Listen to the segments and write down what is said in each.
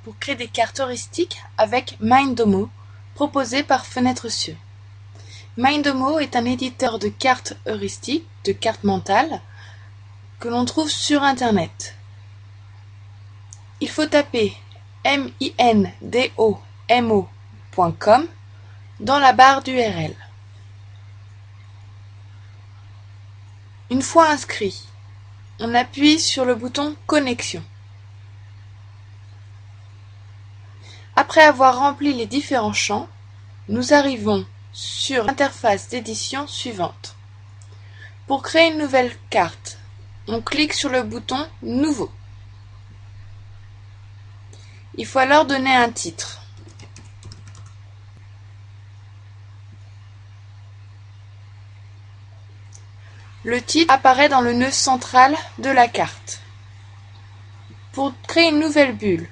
Pour créer des cartes heuristiques avec Mindomo, proposé par Fenêtre-Cieux. Mindomo est un éditeur de cartes heuristiques, de cartes mentales, que l'on trouve sur Internet. Il faut taper mindomo.com dans la barre d'URL. Une fois inscrit, on appuie sur le bouton Connexion. Après avoir rempli les différents champs, nous arrivons sur l'interface d'édition suivante. Pour créer une nouvelle carte, on clique sur le bouton Nouveau. Il faut alors donner un titre. Le titre apparaît dans le nœud central de la carte. Pour créer une nouvelle bulle,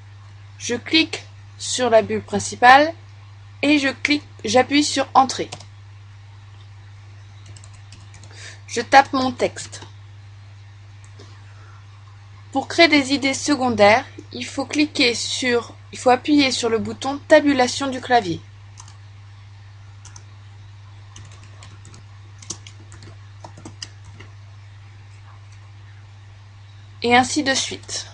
je clique sur la bulle principale et j'appuie sur Entrée. Je tape mon texte. Pour créer des idées secondaires, il faut appuyer sur le bouton Tabulation du clavier. Et ainsi de suite.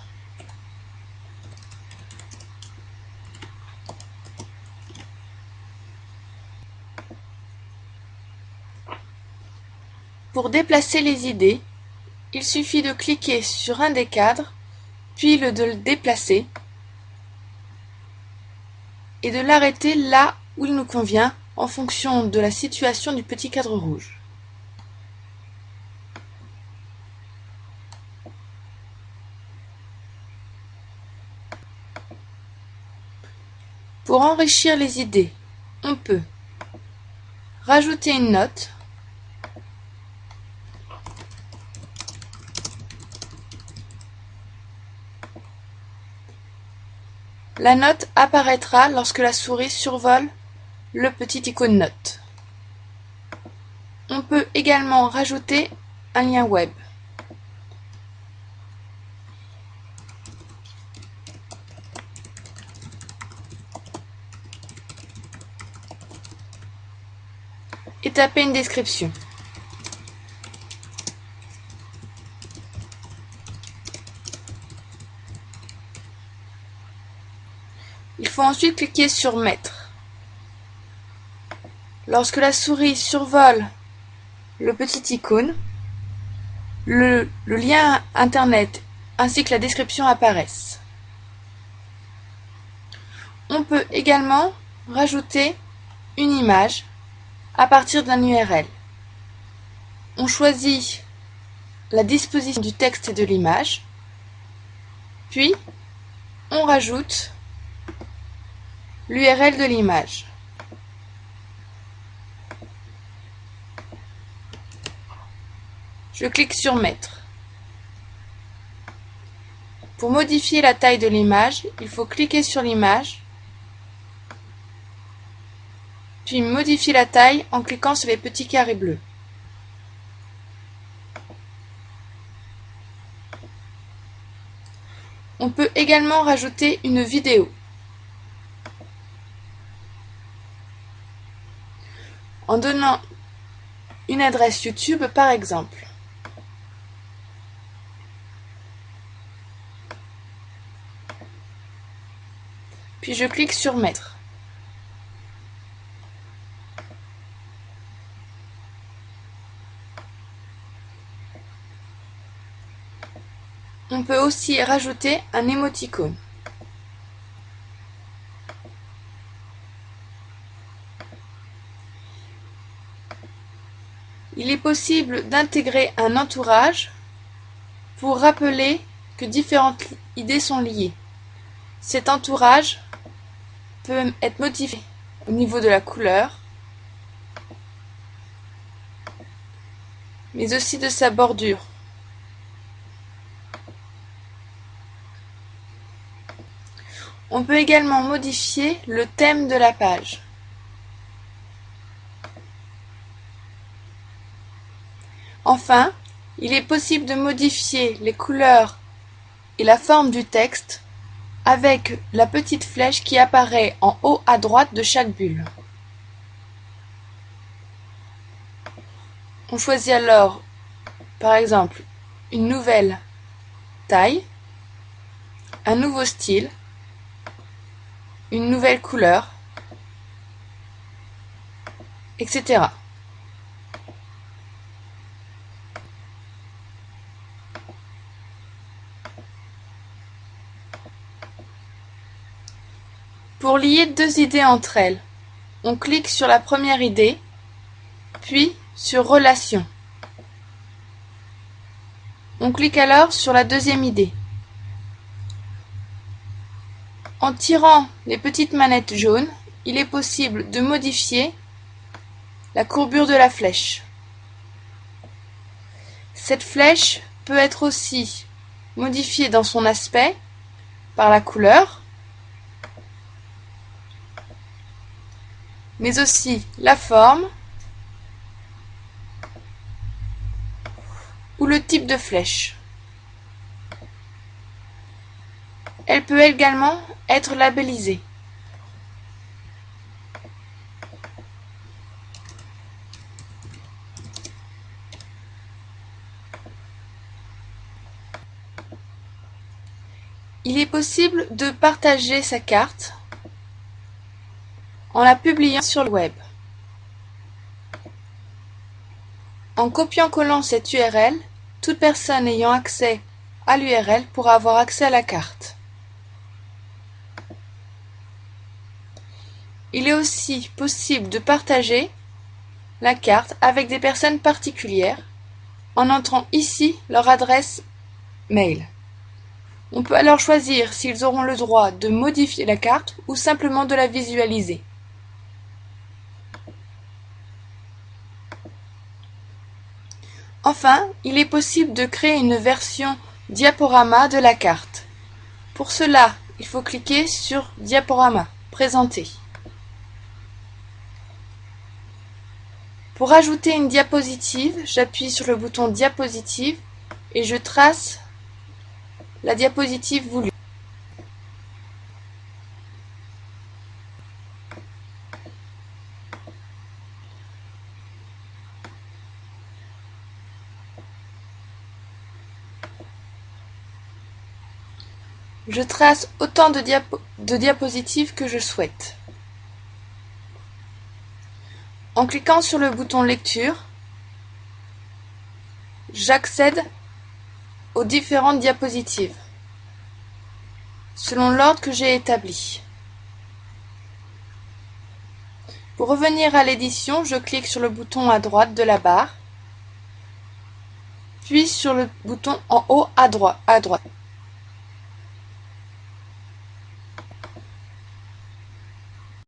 Pour déplacer les idées, il suffit de cliquer sur un des cadres, puis de le déplacer et de l'arrêter là où il nous convient en fonction de la situation du petit cadre rouge. Pour enrichir les idées, on peut rajouter une note, la note apparaîtra lorsque la souris survole le petit icône note. On peut également rajouter un lien web. Et taper une description. Il faut ensuite cliquer sur Mettre. Lorsque la souris survole le petit icône, le lien internet ainsi que la description apparaissent. On peut également rajouter une image à partir d'un URL. On choisit la disposition du texte et de l'image, puis on rajoute l'URL de l'image. Je clique sur Mettre. Pour modifier la taille de l'image, il faut cliquer sur l'image, puis modifier la taille en cliquant sur les petits carrés bleus. On peut également rajouter une vidéo. En donnant une adresse YouTube par exemple. Puis je clique sur Mettre. On peut aussi rajouter un émoticône. Il est possible d'intégrer un entourage pour rappeler que différentes idées sont liées. Cet entourage peut être modifié au niveau de la couleur, mais aussi de sa bordure. On peut également modifier le thème de la page. Enfin, il est possible de modifier les couleurs et la forme du texte avec la petite flèche qui apparaît en haut à droite de chaque bulle. On choisit alors, par exemple, une nouvelle taille, un nouveau style, une nouvelle couleur, etc. Pour lier deux idées entre elles, on clique sur la première idée, puis sur Relations. On clique alors sur la deuxième idée. En tirant les petites manettes jaunes, il est possible de modifier la courbure de la flèche. Cette flèche peut être aussi modifiée dans son aspect par la couleur, mais aussi la forme ou le type de flèche. Elle peut également être labellisée. Il est possible de partager sa carte en la publiant sur le web. En copiant-collant cette URL, toute personne ayant accès à l'URL pourra avoir accès à la carte. Il est aussi possible de partager la carte avec des personnes particulières en entrant ici leur adresse mail. On peut alors choisir s'ils auront le droit de modifier la carte ou simplement de la visualiser. Enfin, il est possible de créer une version diaporama de la carte. Pour cela, il faut cliquer sur Diaporama, Présenter. Pour ajouter une diapositive, j'appuie sur le bouton Diapositive et je trace la diapositive voulue. Je trace autant de diapositives que je souhaite. En cliquant sur le bouton Lecture, j'accède aux différentes diapositives, selon l'ordre que j'ai établi. Pour revenir à l'édition, je clique sur le bouton à droite de la barre, puis sur le bouton en haut à droite.